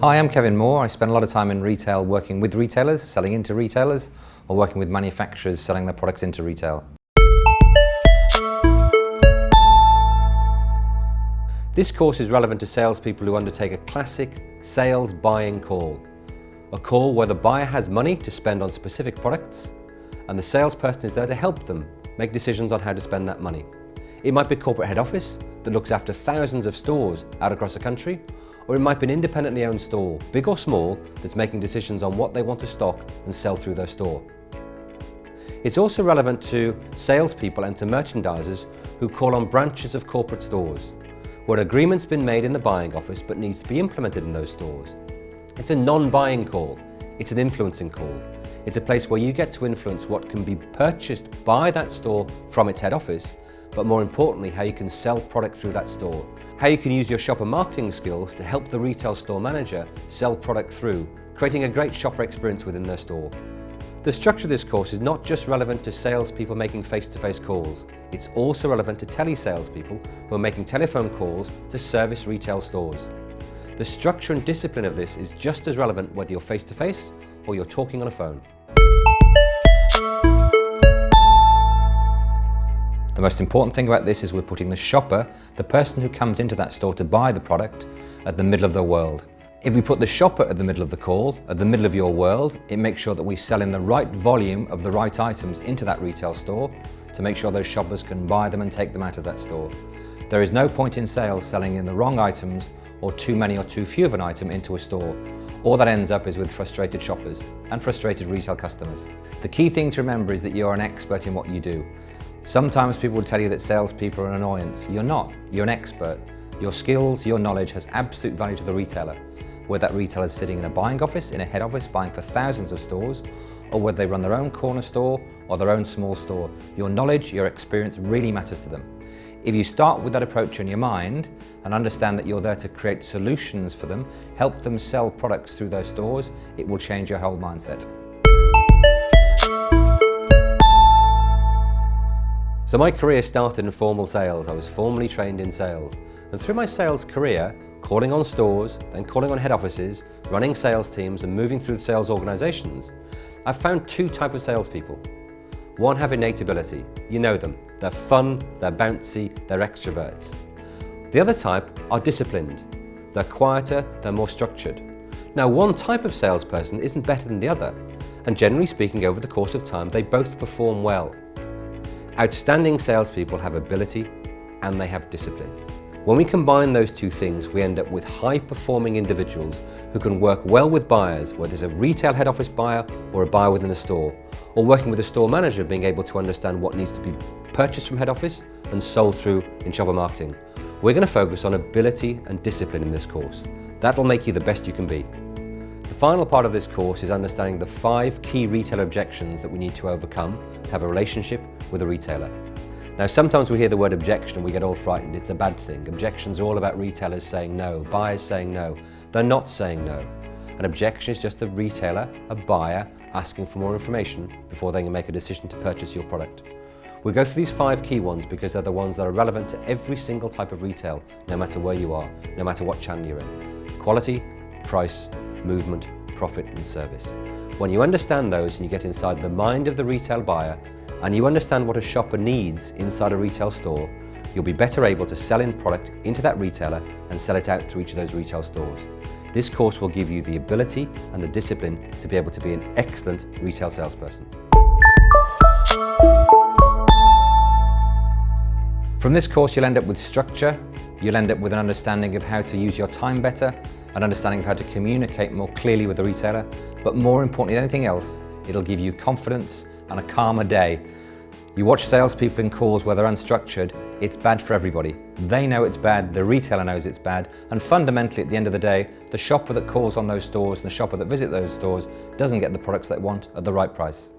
Hi, I'm Kevin Moore. I spend a lot of time in retail working with retailers, selling into retailers, or working with manufacturers selling their products into retail. This course is relevant to salespeople who undertake a classic sales buying call. A call where the buyer has money to spend on specific products and the salesperson is there to help them make decisions on how to spend that money. It might be a corporate head office that looks after thousands of stores out across the country, or it might be an independently owned store, big or small, that's making decisions on what they want to stock and sell through their store. It's also relevant to salespeople and to merchandisers who call on branches of corporate stores, where an agreement's been made in the buying office but needs to be implemented in those stores. It's a non-buying call, it's an influencing call. It's a place where you get to influence what can be purchased by that store from its head office, but more importantly, how you can sell product through that store. How you can use your shopper marketing skills to help the retail store manager sell product through, creating a great shopper experience within their store. The structure of this course is not just relevant to salespeople making face-to-face calls, it's also relevant to telesalespeople who are making telephone calls to service retail stores. The structure and discipline of this is just as relevant whether you're face-to-face or you're talking on a phone. The most important thing about this is we're putting the shopper, the person who comes into that store to buy the product, at the middle of their world. If we put the shopper at the middle of the call, at the middle of your world, it makes sure that we sell in the right volume of the right items into that retail store to make sure those shoppers can buy them and take them out of that store. There is no point in sales selling in the wrong items or too many or too few of an item into a store. All that ends up is with frustrated shoppers and frustrated retail customers. The key thing to remember is that you're an expert in what you do. Sometimes people will tell you that salespeople are an annoyance. You're not. You're an expert. Your skills, your knowledge has absolute value to the retailer. Whether that retailer is sitting in a buying office, in a head office, buying for thousands of stores, or whether they run their own corner store or their own small store, your knowledge, your experience really matters to them. If you start with that approach in your mind and understand that you're there to create solutions for them, help them sell products through those stores, it will change your whole mindset. So my career started in formal sales. I was formally trained in sales. And through my sales career, calling on stores, then calling on head offices, running sales teams and moving through sales organizations, I've found two types of salespeople. One have innate ability. You know them. They're fun, they're bouncy, they're extroverts. The other type are disciplined. They're quieter, they're more structured. Now, one type of salesperson isn't better than the other. And generally speaking, over the course of time, they both perform well. Outstanding salespeople have ability and they have discipline. When we combine those two things, we end up with high-performing individuals who can work well with buyers, whether it's a retail head office buyer or a buyer within a store, or working with a store manager being able to understand what needs to be purchased from head office and sold through in shopper marketing. We're going to focus on ability and discipline in this course. That'll make you the best you can be. The final part of this course is understanding the 5 key retail objections that we need to overcome to have a relationship with a retailer. Now, sometimes we hear the word objection and we get all frightened. It's a bad thing. Objections are all about retailers saying no, buyers saying no. They're not saying no. An objection is just a retailer, a buyer, asking for more information before they can make a decision to purchase your product. We go through these 5 key ones because they're the ones that are relevant to every single type of retail, no matter where you are, no matter what channel you're in. Quality, price, movement, profit and service. When you understand those and you get inside the mind of the retail buyer and you understand what a shopper needs inside a retail store, you'll be better able to sell in product into that retailer and sell it out through each of those retail stores. This course will give you the ability and the discipline to be able to be an excellent retail salesperson. From this course, you'll end up with structure, you'll end up with an understanding of how to use your time better, an understanding of how to communicate more clearly with the retailer, but more importantly than anything else, it'll give you confidence and a calmer day. You watch salespeople in calls where they're unstructured, it's bad for everybody. They know it's bad, the retailer knows it's bad, and fundamentally at the end of the day, the shopper that calls on those stores and the shopper that visits those stores doesn't get the products they want at the right price.